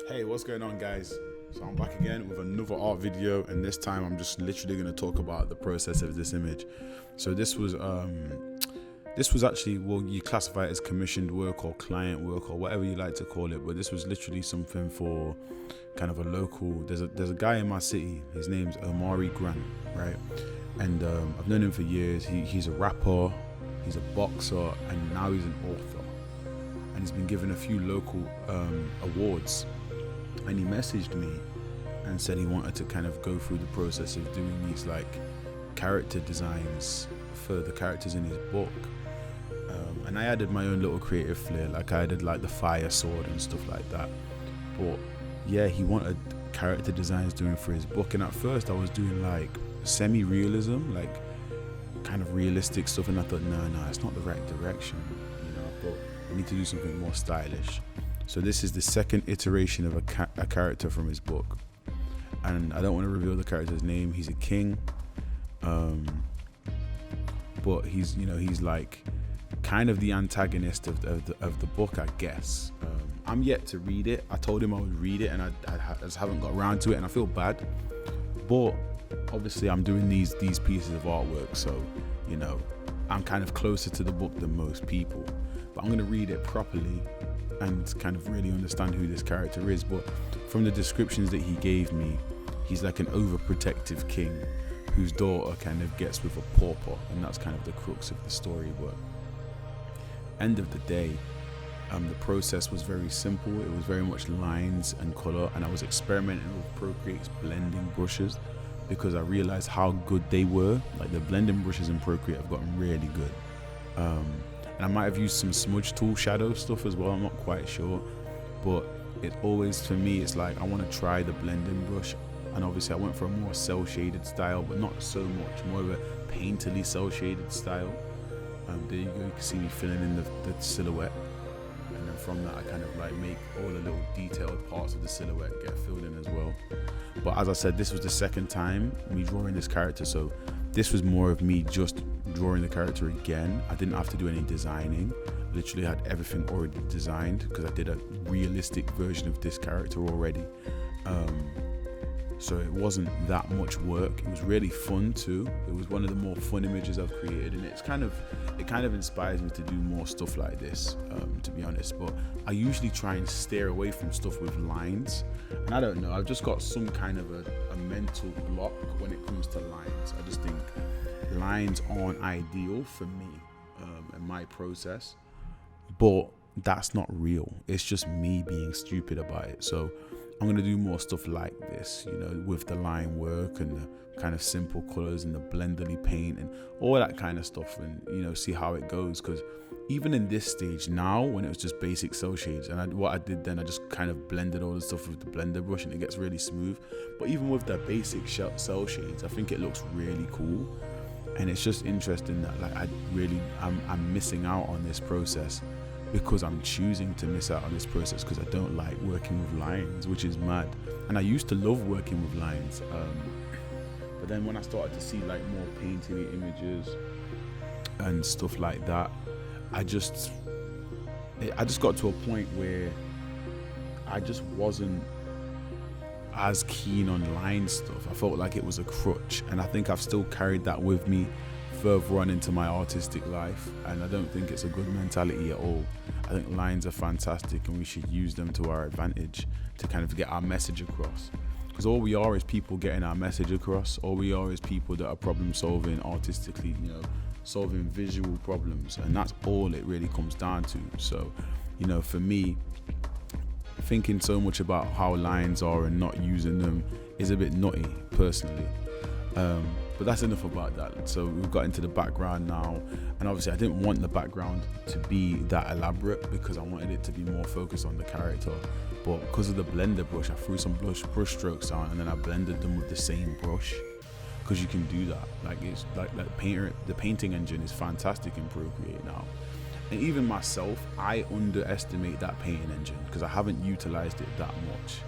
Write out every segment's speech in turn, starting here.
Hey, what's going on, guys? So I'm back again with another art video, and this time I'm just literally going to talk about the process of this image. So this was actually, well, you classify it as commissioned work or client work or whatever you like to call it, but this was literally something for kind of a local. There's a guy in my city. His name's Omari Grant, right? And I've known him for years. He's a rapper, he's a boxer, and now he's an author. And he's been given a few local awards. And he messaged me and said he wanted to kind of go through the process of doing these like character designs for the characters in his book. And I added my own little creative flair, like I added like the fire sword and stuff like that. But yeah, he wanted character designs doing for his book. And at first I was doing like semi-realism, like kind of realistic stuff. And I thought, no, it's not the right direction. I thought we need to do something more stylish. So this is the second iteration of a character from his book, and I don't want to reveal the character's name. He's a king, but he's like kind of the antagonist of the book, I guess. I'm yet to read it. I told him I would read it, and I just haven't got around to it, and I feel bad. But obviously, I'm doing these pieces of artwork, so I'm kind of closer to the book than most people. But I'm gonna read it properly and kind of really understand who this character is. But from the descriptions that he gave me, he's like an overprotective king whose daughter kind of gets with a pauper, and that's kind of the crux of the story. But end of the day, the process was very simple. It was very much lines and color, and I was experimenting with Procreate's blending brushes because I realized how good they were. Like the blending brushes in Procreate have gotten really good. And I might have used some smudge tool shadow stuff as well, I'm not quite sure. But it always, for me, it's like I want to try the blending brush. And obviously I went for a more cell shaded style, but not so much, more of a painterly cell shaded style. There you go, you can see me filling in the silhouette. And then from that I kind of like make all the little detailed parts of the silhouette get filled in as well. But as I said, this was the second time me drawing this character, so this was more of me just drawing the character again. I didn't have to do any designing. Literally had everything already designed because I did a realistic version of this character already. So it wasn't that much work. It was really fun too. It was one of the more fun images I've created, and it kind of inspires me to do more stuff like this, to be honest. But I usually try and steer away from stuff with lines, and I don't know, I've just got some kind of a mental block when it comes to lines. I just think lines aren't ideal for me and my process, but that's not real. It's just me being stupid about it. So I'm going to do more stuff like this, with the line work and the kind of simple colors and the blenderly paint and all that kind of stuff, and, see how it goes. Because even in this stage now, when it was just basic cell shades, and what I did then, I just kind of blended all the stuff with the blender brush and it gets really smooth. But even with the basic cell shades, I think it looks really cool. And it's just interesting that like I'm missing out on this process because I'm choosing to miss out on this process because I don't like working with lines, which is mad. And I used to love working with lines, but then when I started to see like more painterly images and stuff like that, I just got to a point where I just wasn't as keen on line stuff. I felt like it was a crutch, and I think I've still carried that with me further on into my artistic life, and I don't think it's a good mentality at all. I think lines are fantastic and we should use them to our advantage to kind of get our message across, because all we are is people getting our message across. All we are is people that are problem solving artistically, solving visual problems, and that's all it really comes down to. So for me, thinking so much about how lines are and not using them is a bit nutty personally. But that's enough about that. So we've got into the background now, and obviously I didn't want the background to be that elaborate because I wanted it to be more focused on the character. But because of the blender brush, I threw some brush strokes on, and then I blended them with the same brush, because you can do that. Like it's like the painting engine is fantastic in Procreate now. And even myself, I underestimate that painting engine because I haven't utilized it that much,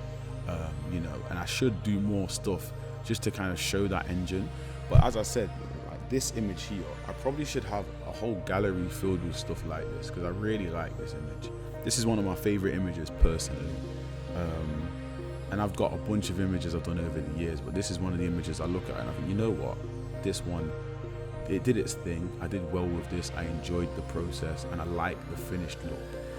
and I should do more stuff just to kind of show that engine. But as I said, like this image here, I probably should have a whole gallery filled with stuff like this because I really like this image. This is one of my favorite images personally. And I've got a bunch of images I've done over the years, but this is one of the images I look at and I think, you know what, this one, it did its thing. I did well with this. I enjoyed the process and I like the finished look.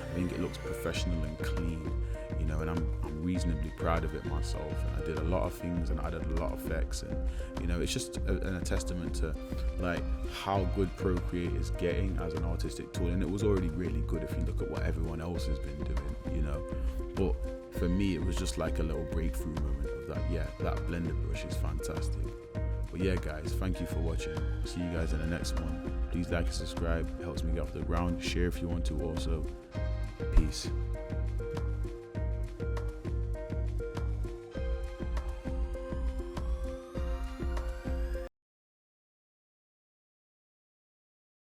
I think it looks professional and clean, you know, and I'm reasonably proud of it myself. And I did a lot of things and I added a lot of effects, and you know, it's just a testament to like how good Procreate is getting as an artistic tool. And it was already really good if you look at what everyone else has been doing, you know. But for me, it was just like a little breakthrough moment of that. Yeah, that Blender brush is fantastic. But yeah, guys, thank you for watching. See you guys in the next one. Please like and subscribe. It helps me get off the ground. Share if you want to also. Peace.